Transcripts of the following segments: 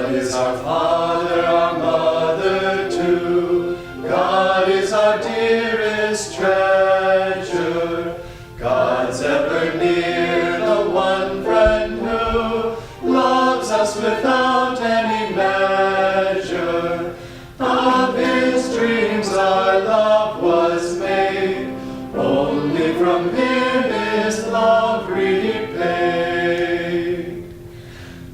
God is our Father, our Mother too. God is our dearest treasure. God's ever near, the one friend who loves us without any measure. Of his dreams our love was made, only from him is love repaid.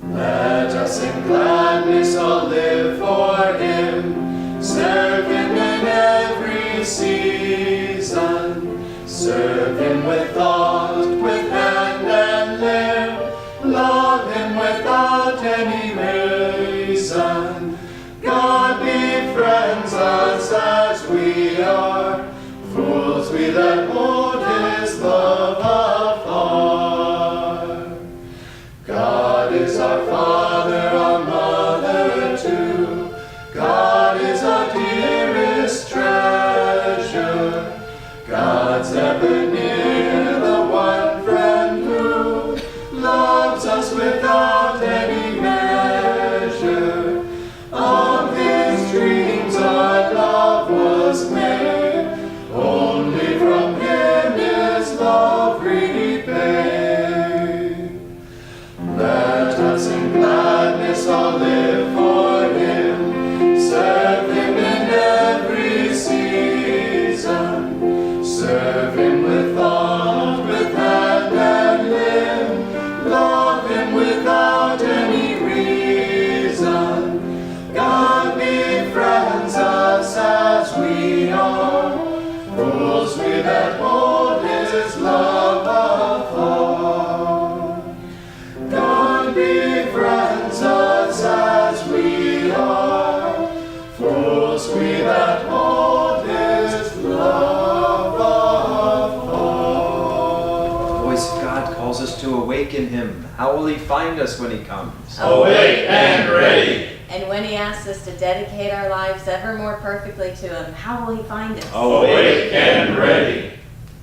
Let us in gladness all live for him, serve him in every season, serve him with thought, with hand and limb, love him without any reason. God befriends us as we are, fools we that hold his love afar. God is our Father, our Mother too. God is our dearest treasure. God's ever near, the one friend who loves us without any measure. Of his dreams our love was made, only from him is love repaid. Let us in gladness all live for him, serve him in every season, serve him with thought, with hand and limb, love him without any reason. God befriends us as we are, fools we that hold his love afar. God befriends us as we are, fools we that hold his love afar. The voice of God calls us to awaken him. How will he find us when he comes? Awake and ready. And when he asks us to dedicate our lives ever more perfectly to him, how will he find us? Awake and ready.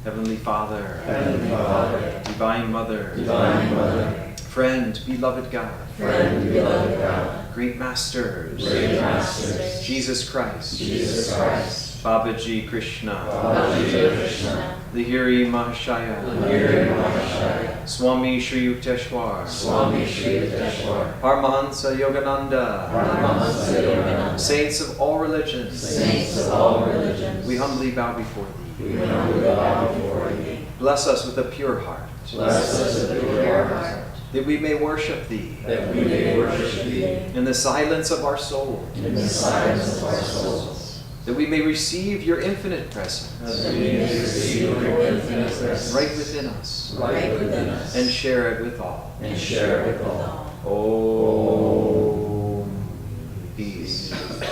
Heavenly Father, Heavenly Father, Divine Mother, Divine Mother, Friend, beloved God, Friend, beloved God, Great Masters, Great Masters, Jesus Christ, Jesus Christ, Babaji Krishna, Babaji Krishna, Lahiri Mahashaya, Lahiri Mahashaya, Swami Shri Yukteswar, Swami Shri Yukteswar, Paramahansa Yogananda, Paramahansa Yogananda, Saints of all religions, Saints of all religions, we humbly bow before thee. we humbly bow before thee. Bless us with a pure heart, Bless us with a pure heart, that we may worship thee that we may worship thee in the silence of our soul, in the silence of our souls, that we may receive your infinite presence that we may receive your infinite presence right within us right within us, and share it with all. and share it with all. Om. Peace. Amen.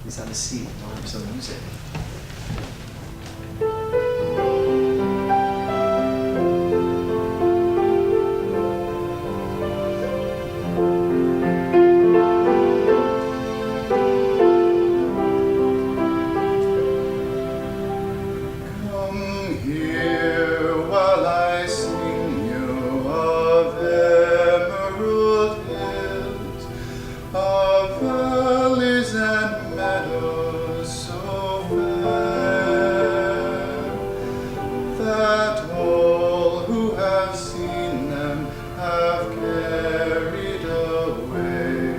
Please have a seat. We'll have some music. Come here while I sing you of emerald hills, of valleys and meadows so fair, that all who have seen them have carried away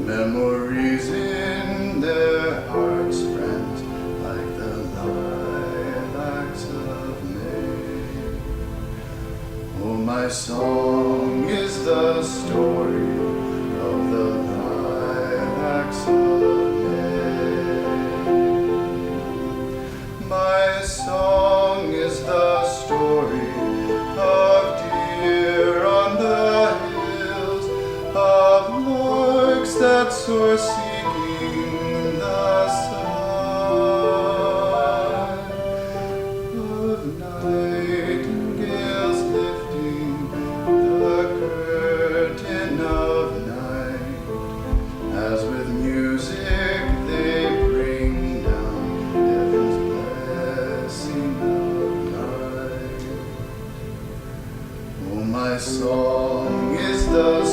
memories in their hearts, friends, like the lilacs of May. Oh, my song is the story of the lilacs of May. My song is the story of deer on the hills, of larks that soar seeking the sun, of nightingales lifting the curtain of night, as with music they bring down heaven's blessing of night. Oh, my song is the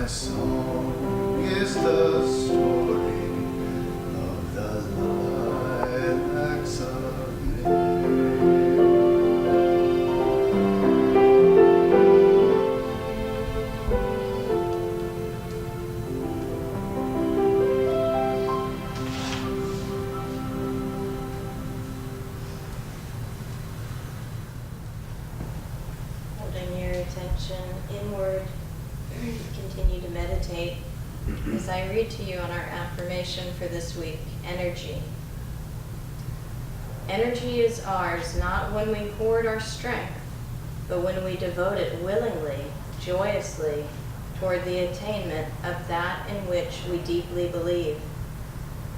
My song is the story of the lilacs of May. Holding your attention inward, continue to meditate as I read to you on our affirmation for this week, energy. Energy is ours not when we hoard our strength, but when we devote it willingly, joyously, toward the attainment of that in which we deeply believe.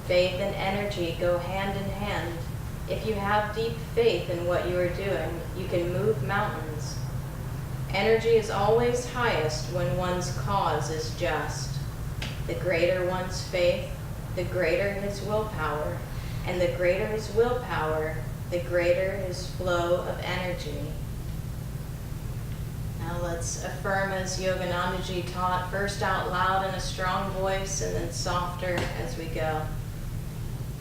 Faith and energy go hand in hand. If you have deep faith in what you are doing, you can move mountains. Energy is always highest when one's cause is just. The greater one's faith, the greater his willpower, and the greater his willpower, the greater his flow of energy. Now let's affirm as Yoganandaji taught, first out loud in a strong voice and then softer as we go.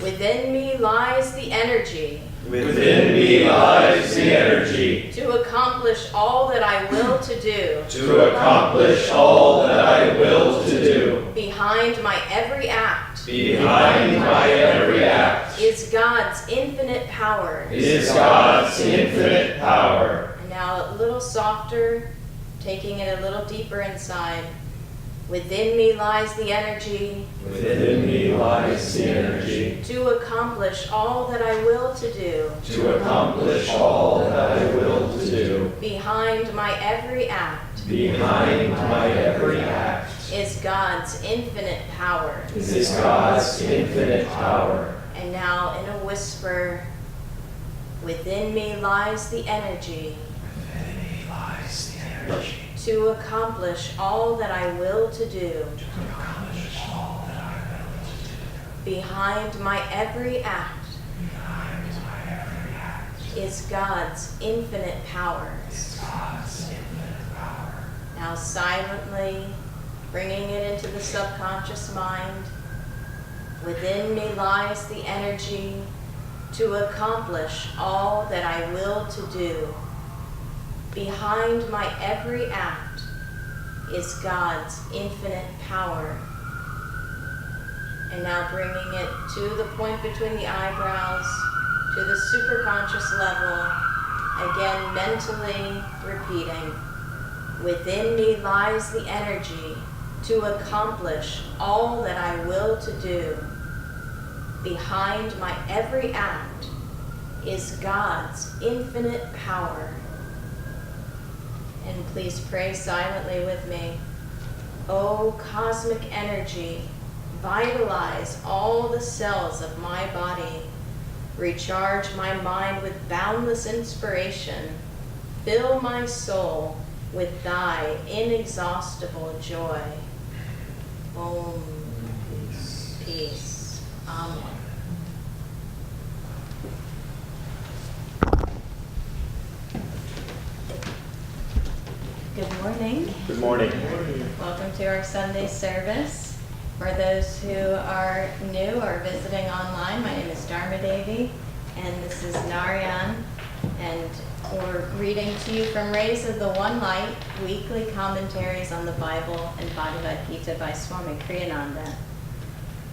Within me lies the energy. Within me lies the energy To accomplish all that I will to do. to accomplish all that I will to do. Behind my every act Behind my every act is God's infinite power. is God's infinite power. And now a little softer, taking it a little deeper inside. Within me lies the energy Within me lies the energy to accomplish all that I will to do. to accomplish all that I will to do. Behind my every act Behind my every act is God's infinite power. is God's infinite power. And now in a whisper, within me lies the energy Within me lies the energy to accomplish all that I will to do. to accomplish all that I will to do. Behind my every act Behind my every act is God's infinite power. is God's infinite power. Now silently bringing it into the subconscious mind, within me lies the energy to accomplish all that I will to do. Behind my every act is God's infinite power. And now bringing it to the point between the eyebrows, to the superconscious level, again mentally repeating, within me lies the energy to accomplish all that I will to do. Behind my every act is God's infinite power. And please pray silently with me. O cosmic energy, vitalize all the cells of my body. Recharge my mind with boundless inspiration. Fill my soul with thy inexhaustible joy. Om. Peace. Amen. Good morning. Good morning. Welcome to our Sunday service. For those who are new or visiting online, my name is Dharmadevi, and this is Narayan, and we're reading to you from Rays of the One Light, weekly commentaries on the Bible and Bhagavad Gita by Swami Ananda.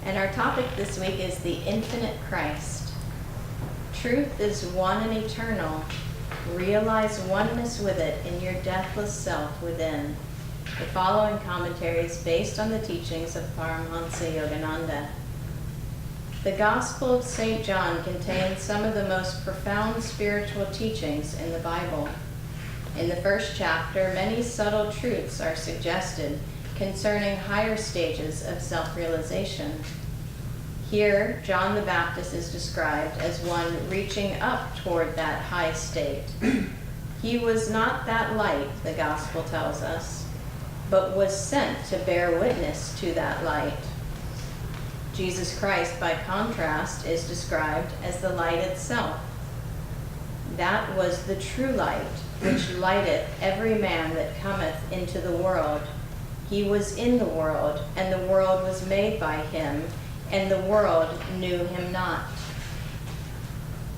And our topic this week is the infinite Christ. Truth is one and eternal. Realize oneness with it in your deathless self within. The following commentary is based on the teachings of Paramahansa Yogananda. The Gospel of St. John contains some of the most profound spiritual teachings in the Bible. In the first chapter, many subtle truths are suggested concerning higher stages of self-realization. Here, John the Baptist is described as one reaching up toward that high state. He was not that light, the Gospel tells us, but was sent to bear witness to that light. Jesus Christ, by contrast, is described as the light itself. That was the true light, which lighteth every man that cometh into the world. He was in the world, and the world was made by him, and the world knew him not.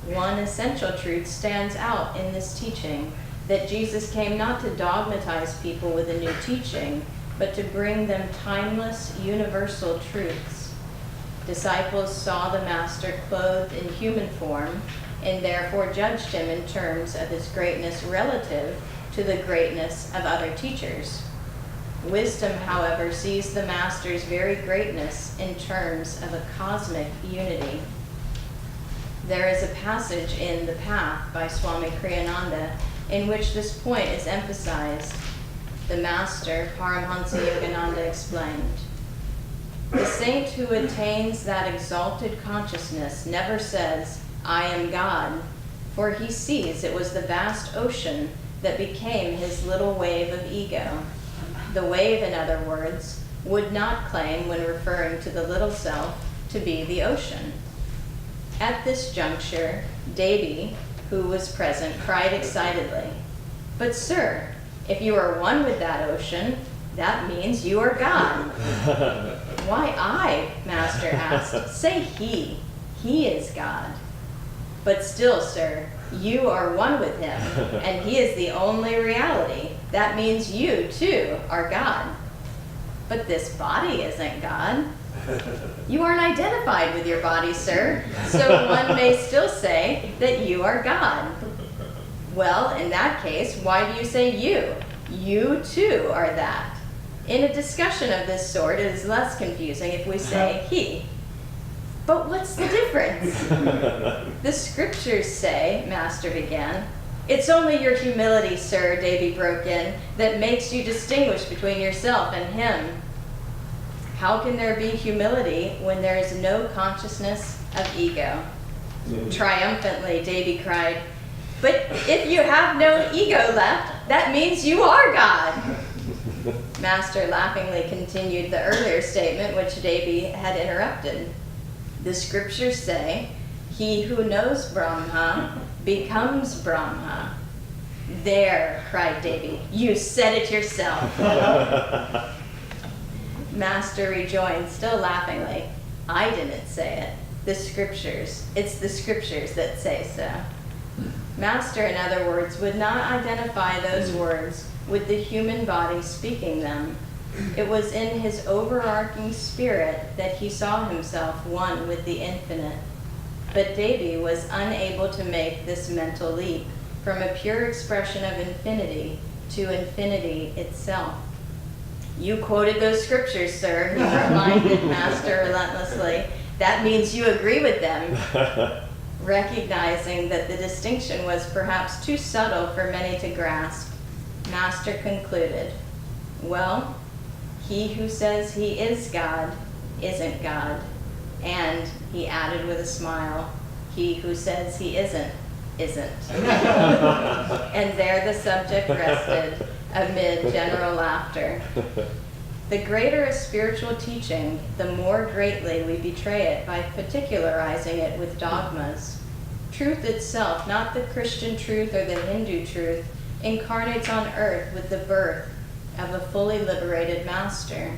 One essential truth stands out in this teaching, that Jesus came not to dogmatize people with a new teaching, but to bring them timeless, universal truths. Disciples saw the Master clothed in human form, and therefore judged him in terms of his greatness relative to the greatness of other teachers. Wisdom, however, sees the Master's very greatness in terms of a cosmic unity. There is a passage in The Path by Swami Kriyananda in which this point is emphasized. The Master, Paramhansa Yogananda, explained, "The saint who attains that exalted consciousness never says, 'I am God,' for he sees it was the vast ocean that became his little wave of ego. The wave, in other words, would not claim, when referring to the little self, to be the ocean." At this juncture, Devi, who was present, cried excitedly, "But sir, if you are one with that ocean, that means you are God." "Why I?" Master asked. "Say he. He is God." "But still, sir, you are one with him, and he is the only reality. That means you, too, are God." "But this body isn't God." "You aren't identified with your body, sir, so one may still say that you are God." "Well, in that case, why do you say you? You, too, are that." In a discussion of this sort, it is less confusing if we say he. "But what's the difference?" "The scriptures say," Master began. "It's only your humility, sir," Devi broke in, "that makes you distinguish between yourself and him." "How can there be humility when there is no consciousness of ego?" Triumphantly, Devi cried, "But if you have no ego left, that means you are God." Master laughingly continued the earlier statement which Devi had interrupted. "The scriptures say, 'He who knows Brahma becomes Brahma.'" "There," cried Devi, "you said it yourself." Master rejoined, still laughingly, "I didn't say it. The scriptures. It's the scriptures that say so." Master, in other words, would not identify those words with the human body speaking them. It was in his overarching spirit that he saw himself one with the infinite. But Devi was unable to make this mental leap from a pure expression of infinity to infinity itself. "You quoted those scriptures, sir," he reminded Master relentlessly. "That means you agree with them." Recognizing that the distinction was perhaps too subtle for many to grasp, Master concluded, "Well, he who says he is God isn't God." And he added with a smile, "He who says he isn't." And there the subject rested amid general laughter. The greater a spiritual teaching, the more greatly we betray it by particularizing it with dogmas. Truth itself, not the Christian truth or the Hindu truth, incarnates on earth with the birth of a fully liberated master.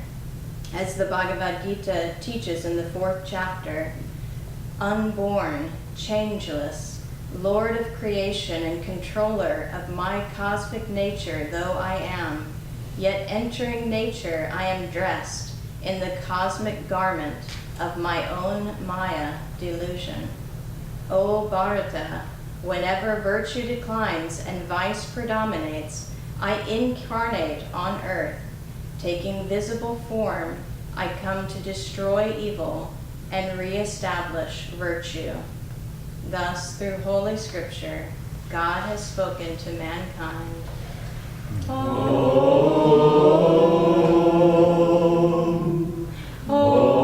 As the Bhagavad Gita teaches in the 4th chapter, "Unborn, changeless, Lord of creation and controller of my cosmic nature though I am, yet entering nature I am dressed in the cosmic garment of my own Maya delusion. O Bharata, whenever virtue declines and vice predominates, I incarnate on earth. Taking visible form, I come to destroy evil and reestablish virtue." Thus, through Holy Scripture, God has spoken to mankind. Om. Om. Om.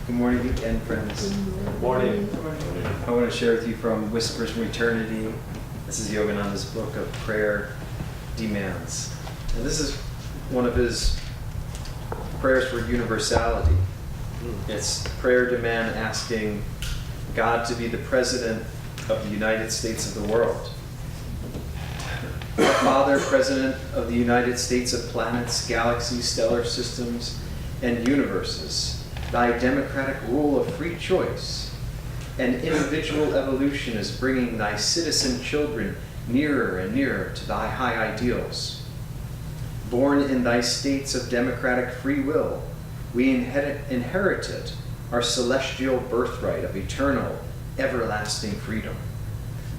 Good morning again, friends. Good morning. I want to share with you from Whispers from Eternity. This is Yogananda's book of prayer demands. And this is one of his prayers for universality. It's a prayer to man asking God to be the president of the United States of the world. Our Father, President of the United States of planets, galaxies, stellar systems, and universes, thy democratic rule of free choice and individual evolution is bringing thy citizen children nearer and nearer to thy high ideals. Born in thy states of democratic free will, we inherited our celestial birthright of eternal, everlasting freedom.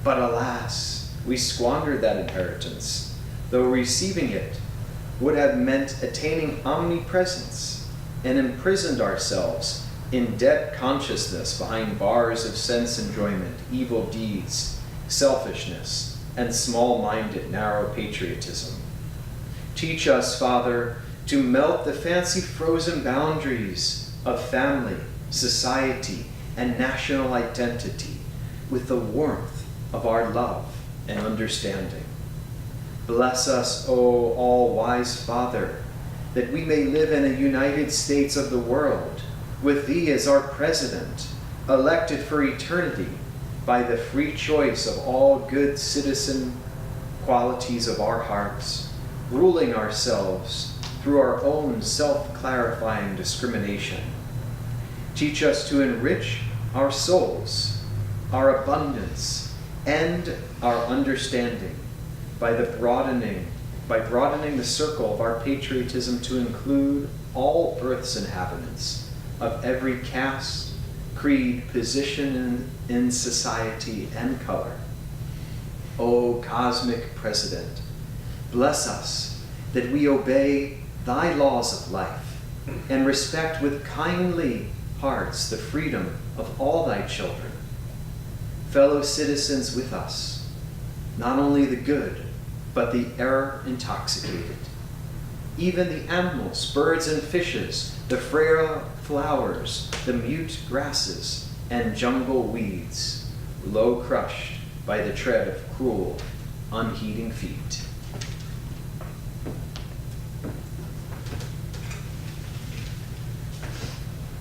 But alas, we squandered that inheritance, though receiving it would have meant attaining omnipresence, and imprisoned ourselves in debt consciousness behind bars of sense enjoyment, evil deeds, selfishness, and small-minded, narrow patriotism. Teach us, Father, to melt the fancy frozen boundaries of family, society, and national identity with the warmth of our love and understanding. Bless us, O all-wise Father, that we may live in a United States of the world, with Thee as our President, elected for eternity by the free choice of all good citizen qualities of our hearts, ruling ourselves through our own self-clarifying discrimination. Teach us to enrich our souls, our abundance, and our understanding by broadening the circle of our patriotism to include all Earth's inhabitants of every caste, creed, position in society, and color. O cosmic President, bless us that we obey thy laws of life and respect with kindly hearts the freedom of all thy children, fellow citizens with us, not only the good, but the error intoxicated. Even the animals, birds and fishes, the frail flowers, the mute grasses, and jungle weeds, low crushed by the tread of cruel, unheeding feet.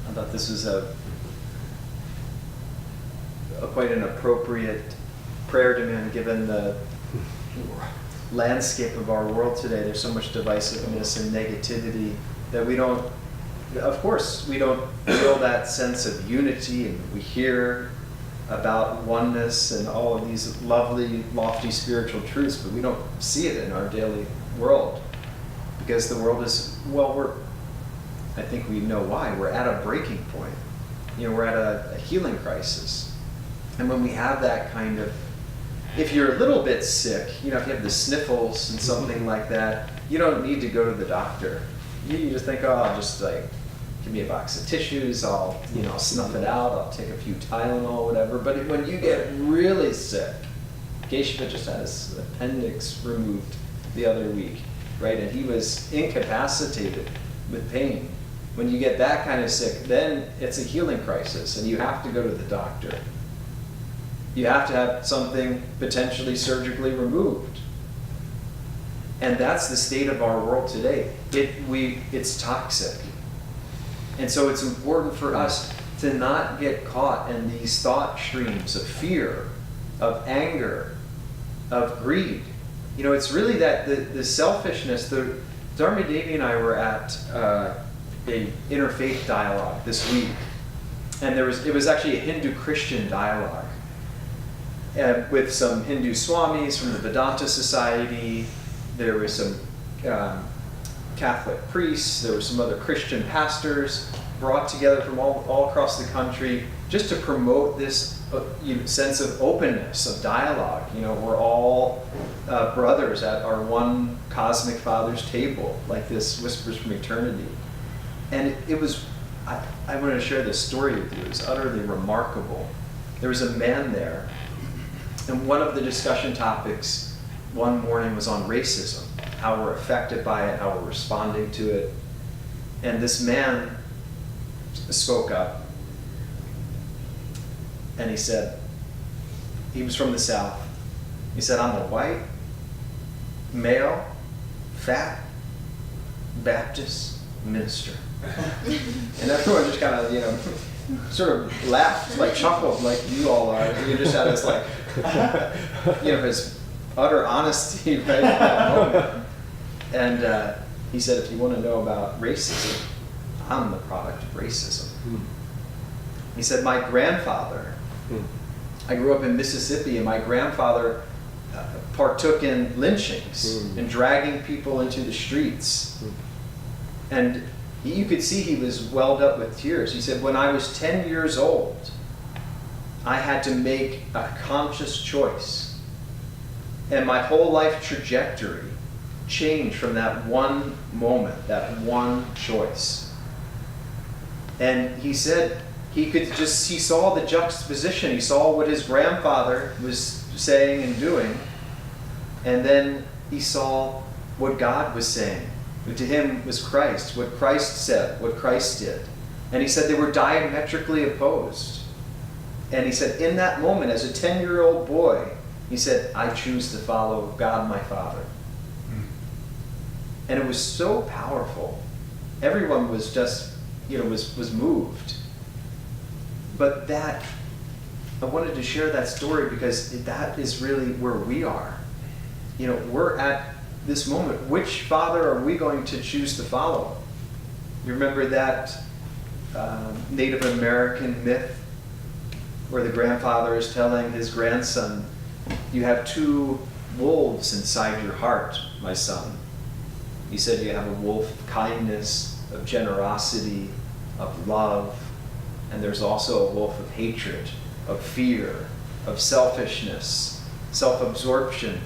I thought this was quite an appropriate prayer demand given the landscape of our world today. There's so much divisiveness and negativity that we don't feel that sense of unity, and we hear about oneness and all of these lovely, lofty spiritual truths, but we don't see it in our daily world because the world is, I think we know why. We're at a breaking point. We're at a healing crisis. And when we have that kind of, if you're a little bit sick, if you have the sniffles and something like that, you don't need to go to the doctor. You just think, I'll just give me a box of tissues, I'll snuff it out, I'll take a few Tylenol, whatever. But when you get really sick, Geshe just had his appendix removed the other week, right? And he was incapacitated with pain. When you get that kind of sick, then it's a healing crisis and you have to go to the doctor. You have to have something potentially surgically removed. And that's the state of our world today. It's toxic. And so it's important for us to not get caught in these thought streams of fear, of anger, of greed. It's really that the selfishness. Dharmadevi and I were at a interfaith dialogue this week. And it was actually a Hindu-Christian dialogue. With some Hindu swamis from the Vedanta Society. There were some Catholic priests, there were some other Christian pastors brought together from all across the country just to promote this sense of openness, of dialogue. We're all brothers at our one cosmic Father's table, like this Whispers from Eternity. And it was, I want to share this story with you. It was utterly remarkable. There was a man there, and one of the discussion topics one morning was on racism, how we're affected by it, how we're responding to it. And this man spoke up, and he said, he was from the South. He said, I'm a white, male, fat, Baptist minister. And everyone just kind of, sort of laughed, like chuckled, like you all are. You just had this like, his utter honesty right at that moment. And he said, if you want to know about racism, I'm the product of racism. He said, my grandfather, I grew up in Mississippi, and my grandfather partook in lynchings and dragging people into the streets. And you could see he was welled up with tears. He said, when I was 10 years old, I had to make a conscious choice. And my whole life trajectory changed from that one moment, that one choice. And he said he saw the juxtaposition. He saw what his grandfather was saying and doing. And then he saw what God was saying. To him was Christ, what Christ said, what Christ did. And he said they were diametrically opposed. And he said, in that moment, as a 10-year-old boy, he said, I choose to follow God my Father. And it was so powerful. Everyone was just, was moved. But I wanted to share that story because that is really where we are. We're at this moment. Which father are we going to choose to follow? You remember that Native American myth where the grandfather is telling his grandson, you have two wolves inside your heart, my son. He said you have a wolf of kindness, of generosity, of love, and there's also a wolf of hatred, of fear, of selfishness, self-absorption.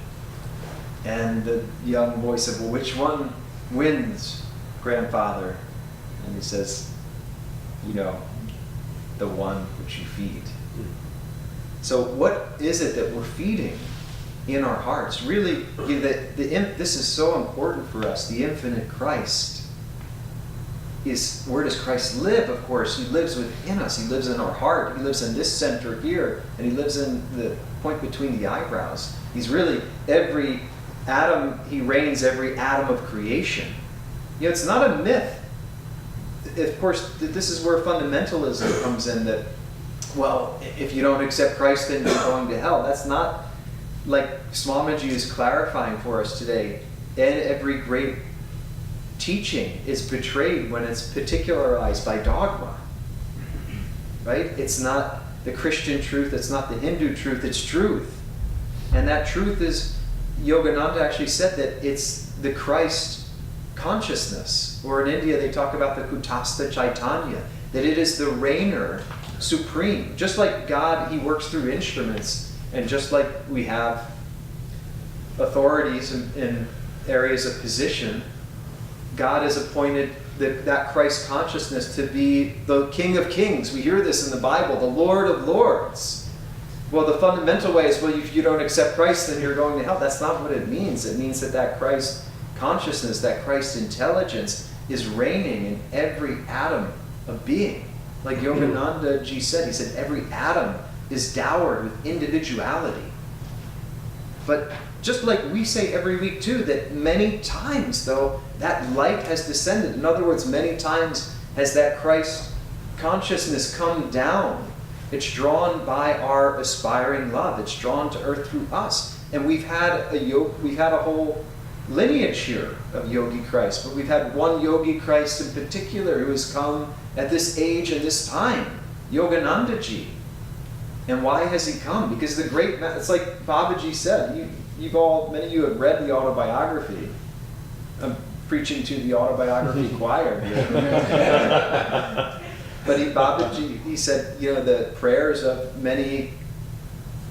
And the young boy said, well, which one wins, grandfather? And he says, the one which you feed. So what is it that we're feeding in our hearts? Really, this is so important for us. The infinite Christ is, where does Christ live? Of course, he lives within us. He lives in our heart. He lives in this center here, and he lives in the point between the eyebrows. He's really every atom. He reigns every atom of creation. It's not a myth. Of course, this is where fundamentalism comes in, that, well, if you don't accept Christ, then you're going to hell. That's not, like Swamiji is clarifying for us today. And every great teaching is betrayed when it's particularized by dogma. Right? It's not the Christian truth, it's not the Hindu truth, it's truth. And that truth is, Yogananda actually said that it's the Christ consciousness. Or in India they talk about the Kutastha Chaitanya, that it is the reigner supreme. Just like God, he works through instruments, and just like we have authorities in areas of position, God has appointed that Christ consciousness to be the King of Kings. We hear this in the Bible, the Lord of Lords. Well, the fundamental way is, well, if you don't accept Christ, then you're going to hell. That's not what it means. It means that Christ consciousness, that Christ intelligence is reigning in every atom of being. Like Yogananda Ji said, he said every atom is dowered with individuality. But just like we say every week too, that many times, though, that light has descended. In other words, many times has that Christ consciousness come down. It's drawn by our aspiring love. It's drawn to earth through us. And we've had a whole lineage here of Yogi Christ, but we've had one Yogi Christ in particular who has come at this age and this time, Yogananda Ji. And why has he come? Because it's like Babaji said, many of you have read the autobiography. I'm preaching to the autobiography choir here. But Babaji, he said, the prayers of many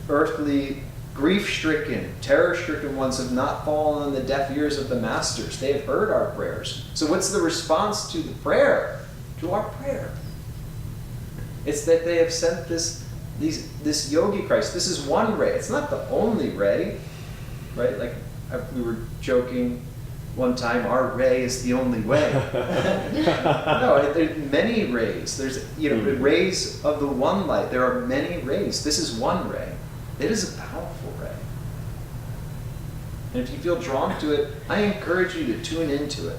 earthly grief-stricken, terror-stricken ones have not fallen on the deaf ears of the masters. They have heard our prayers. So what's the response to the prayer? To our prayer. It's that they have sent this Yogi Christ. This is one ray. It's not the only ray, right? Like we were joking one time, our ray is the only way. No, there's many rays. There's rays of the one light. There are many rays. This is one ray. It is a powerful ray. And if you feel drawn to it, I encourage you to tune into it.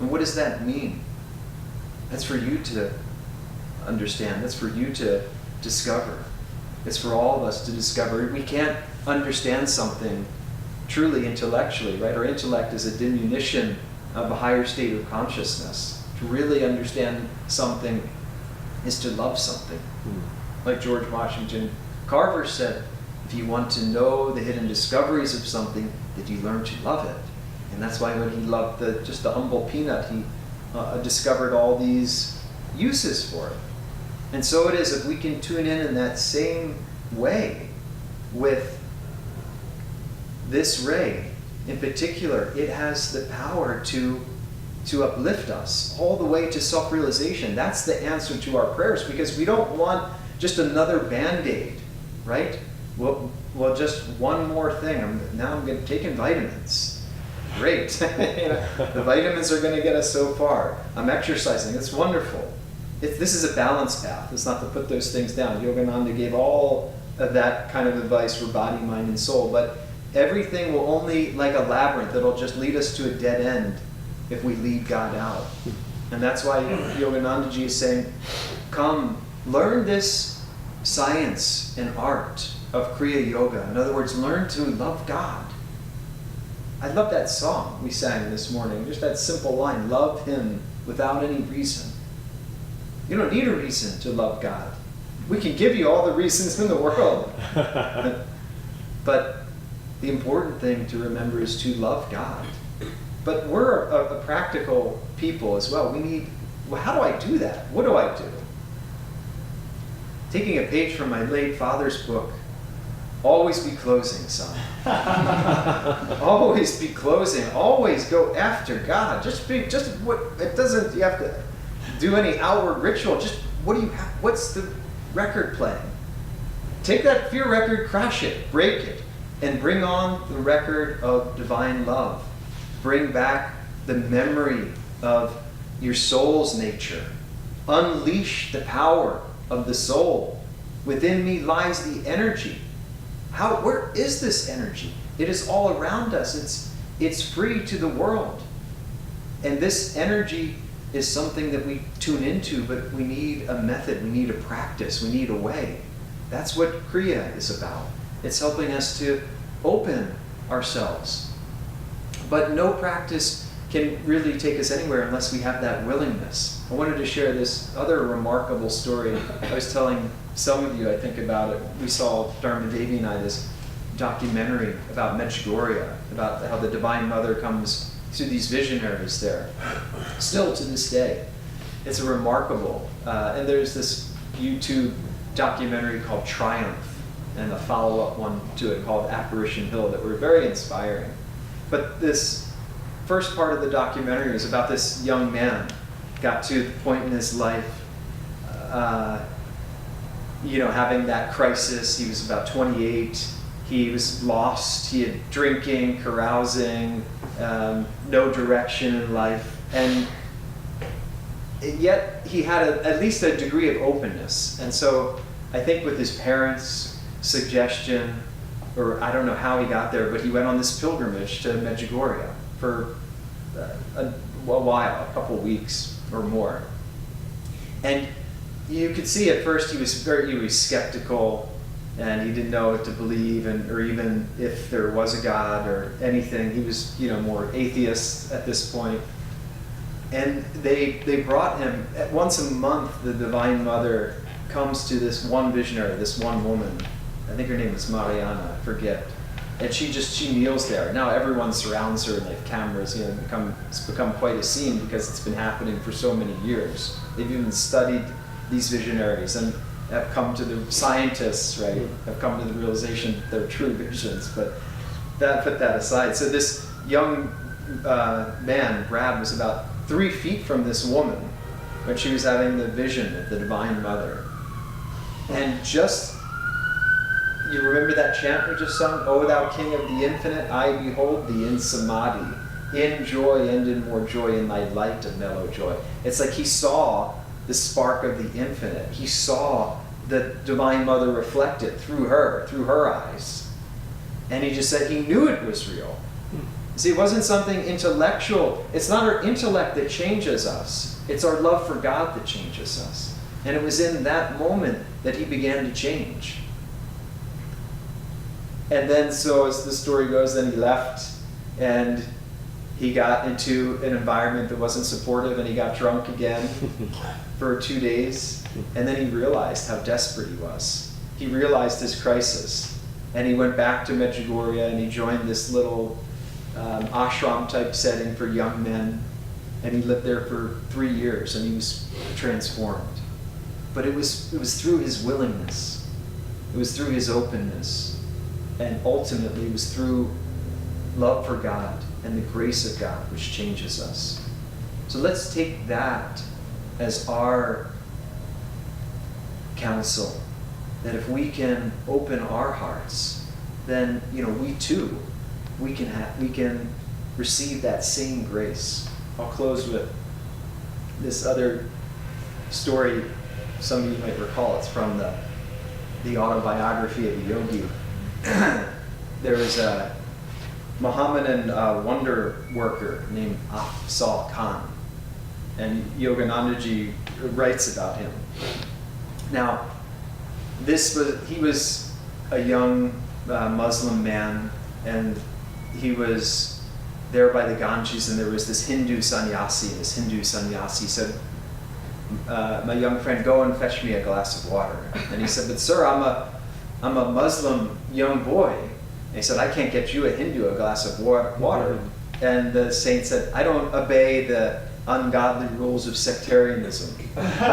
And what does that mean? That's for you to understand. That's for you to discover. It's for all of us to discover. We can't understand something truly intellectually, right? Our intellect is a diminution of a higher state of consciousness. To really understand something is to love something. Like George Washington Carver said, if you want to know the hidden discoveries of something, did you learn to love it? And that's why when he loved just the humble peanut, he discovered all these uses for it. And so it is, if we can tune in that same way with this ray in particular, it has the power to uplift us all the way to self-realization. That's the answer to our prayers, because we don't want just another Band-Aid, right? Well, just one more thing. Now I'm taking vitamins. Great. The vitamins are going to get us so far. I'm exercising. It's wonderful. This is a balance path. It's not to put those things down. Yogananda gave all of that kind of advice for body, mind, and soul. But everything will only, like a labyrinth, it'll just lead us to a dead end if we leave God out. And that's why Yoganandaji is saying, come, learn this science and art of Kriya Yoga. In other words, learn to love God. I love that song we sang this morning. Just that simple line, love Him without any reason. You don't need a reason to love God. We can give you all the reasons in the world. But the important thing to remember is to love God. But we're a practical people as well. How do I do that? What do I do? Taking a page from my late father's book, always be closing, son. Always be closing. Always go after God. It doesn't, you have to do any outward ritual. Just what do you have? What's the record playing? Take that fear record, crash it, break it, and bring on the record of divine love. Bring back the memory of your soul's nature. Unleash the power of the soul. Within me lies the energy. Where is this energy? It is all around us. It's free to the world. And this energy is something that we tune into, but we need a method, we need a practice, we need a way. That's what Kriya is about. It's helping us to open ourselves. But no practice can really take us anywhere unless we have that willingness. I wanted to share this other remarkable story. I was telling some of you, I think, about it. We saw, Dharmadevi and I, this documentary about Medjugorje, about how the Divine Mother comes to these visionaries there, still to this day. It's a remarkable, and there's this YouTube documentary called Triumph, and a follow-up one to it called Apparition Hill that were very inspiring. But this first part of the documentary is about this young man, got to the point in his life, having that crisis. He was about 28. He was lost. He had drinking, carousing, no direction in life. And yet he had at least a degree of openness. And so I think with his parents' suggestion, or I don't know how he got there, but he went on this pilgrimage to Medjugorje for a while, a couple weeks or more. And you could see at first he was skeptical, and he didn't know what to believe, or even if there was a God or anything. He was, more atheist at this point. And they brought him, once a month, the Divine Mother comes to this one visionary, this one woman. I think her name is Mariana, I forget. And she kneels there. Now everyone surrounds her, and they have cameras. It's become quite a scene because it's been happening for so many years. They've even studied these visionaries and have come to the scientists, right? Have come to the realization that they're true visions. But put that aside. So this young man, Brad, was about 3 feet from this woman when she was having the vision of the Divine Mother. And you remember that chant we just sung? O thou King of the Infinite, I behold thee in samadhi, in joy and in more joy, in thy light of mellow joy. It's like he saw the spark of the infinite. He saw the Divine Mother reflected through her eyes. And he just said he knew it was real. See, it wasn't something intellectual. It's not our intellect that changes us. It's our love for God that changes us. And it was in that moment that he began to change. And then, so as the story goes, then he left and he got into an environment that wasn't supportive, and he got drunk again for 2 days. And then he realized how desperate he was. He realized his crisis. And he went back to Medjugorje and he joined this little ashram type setting for young men. And he lived there for 3 years and he was transformed. But it was through his willingness. It was through his openness. And ultimately it was through love for God and the grace of God which changes us. So let's take that as our counsel, that if we can open our hearts, then we too, we can receive that same grace. I'll close with this other story. Some of you might recall. It's from the autobiography of a yogi. There was a Mohammedan wonder worker named Afzal Khan, and Yoganandaji writes about him. Now, he was a young Muslim man, and he was there by the Ganges, and there was this Hindu sannyasi. This Hindu sannyasi said, "My young friend, go and fetch me a glass of water." And he said, "But sir, I'm a Muslim young boy." And he said, "I can't get you a Hindu a glass of water." And the saint said, "I don't obey the ungodly rules of sectarianism." He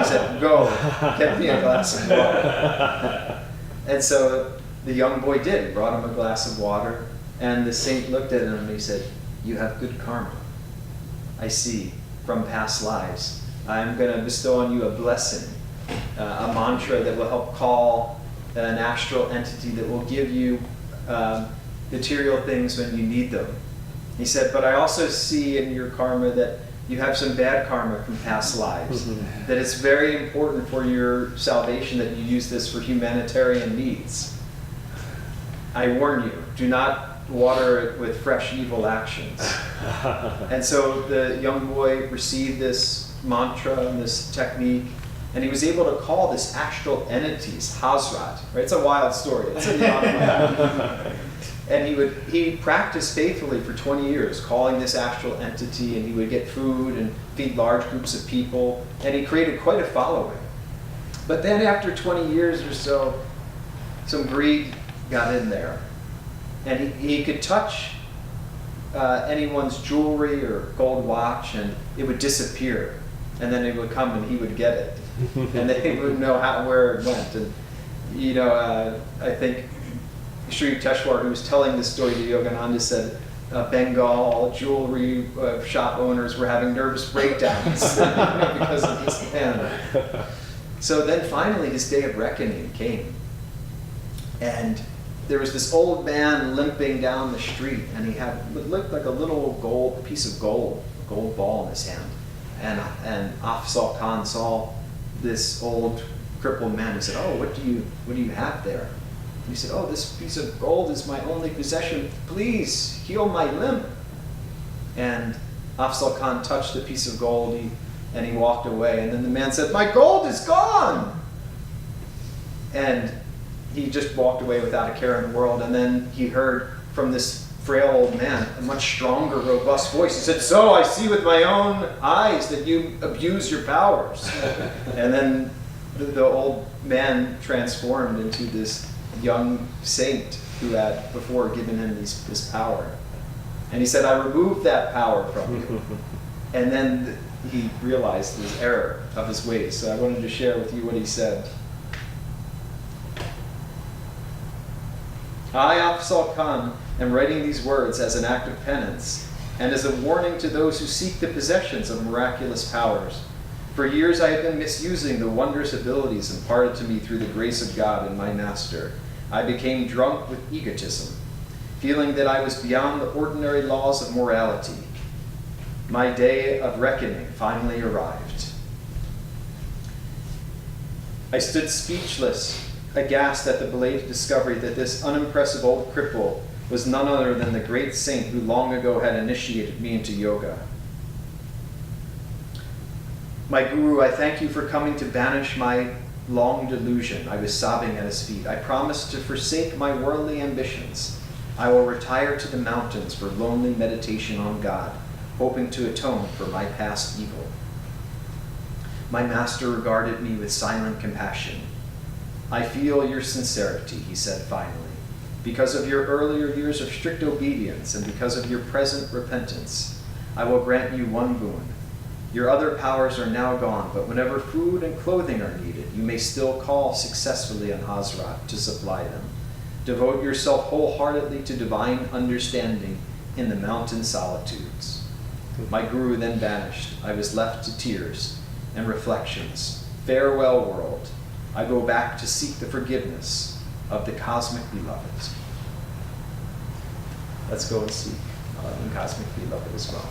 said, "Go, get me a glass of water." And so the young boy did. He brought him a glass of water. And the saint looked at him and he said, "You have good karma. I see from past lives. I'm going to bestow on you a blessing, a mantra that will help call an astral entity that will give you material things when you need them." He said, "But I also see in your karma that you have some bad karma from past lives, that it's very important for your salvation that you use this for humanitarian needs. I warn you, do not water it with fresh evil actions." And so the young boy received this mantra and this technique, and he was able to call this astral entities Hazrat. Right? It's a wild story. It's in the autobiography. And he practiced faithfully for 20 years, calling this astral entity, and he would get food and feed large groups of people, and he created quite a following. But then after 20 years or so, some greed got in there, and he could touch anyone's jewelry or gold watch, and it would disappear, and then it would come and he would get it, and they wouldn't know where it went. And I think Sri Yukteswar, who was telling this story to Yogananda, said Bengal jewelry shop owners were having nervous breakdowns because of this man. So then finally his day of reckoning came. And there was this old man limping down the street, and he had what looked like a little piece of gold, a gold ball in his hand. And Afzal Khan saw this old crippled man. He said, "Oh, what do you have there?" And he said, "Oh, this piece of gold is my only possession. Please heal my limp." And Afzal Khan touched the piece of gold, and he walked away. And then the man said, "My gold is gone!" And he just walked away without a care in the world. And then he heard from this frail old man a much stronger, robust voice. He said, "So I see with my own eyes that you abuse your powers." And then the old man transformed into this young saint who had before given him this power. And he said, "I removed that power from you." And then he realized his error of his ways. So I wanted to share with you what he said. "I, Afzal Khan, am writing these words as an act of penance and as a warning to those who seek the possessions of miraculous powers. For years I have been misusing the wondrous abilities imparted to me through the grace of God and my master. I became drunk with egotism, feeling that I was beyond the ordinary laws of morality. My day of reckoning finally arrived. I stood speechless, aghast at the belated discovery that this unimpressive old cripple was none other than the great saint who long ago had initiated me into yoga. My Guru, I thank you for coming to banish my long delusion. I was sobbing at his feet. I promised to forsake my worldly ambitions. I will retire to the mountains for lonely meditation on God, hoping to atone for my past evil. My master regarded me with silent compassion. I feel your sincerity, he said finally. Because of your earlier years of strict obedience and because of your present repentance, I will grant you one boon. Your other powers are now gone, but whenever food and clothing are needed, you may still call successfully on Hazrat to supply them. Devote yourself wholeheartedly to divine understanding in the mountain solitudes. My Guru then vanished. I was left to tears and reflections. Farewell, world. I go back to seek the forgiveness of the cosmic beloved. Let's go and seek the cosmic beloved as well.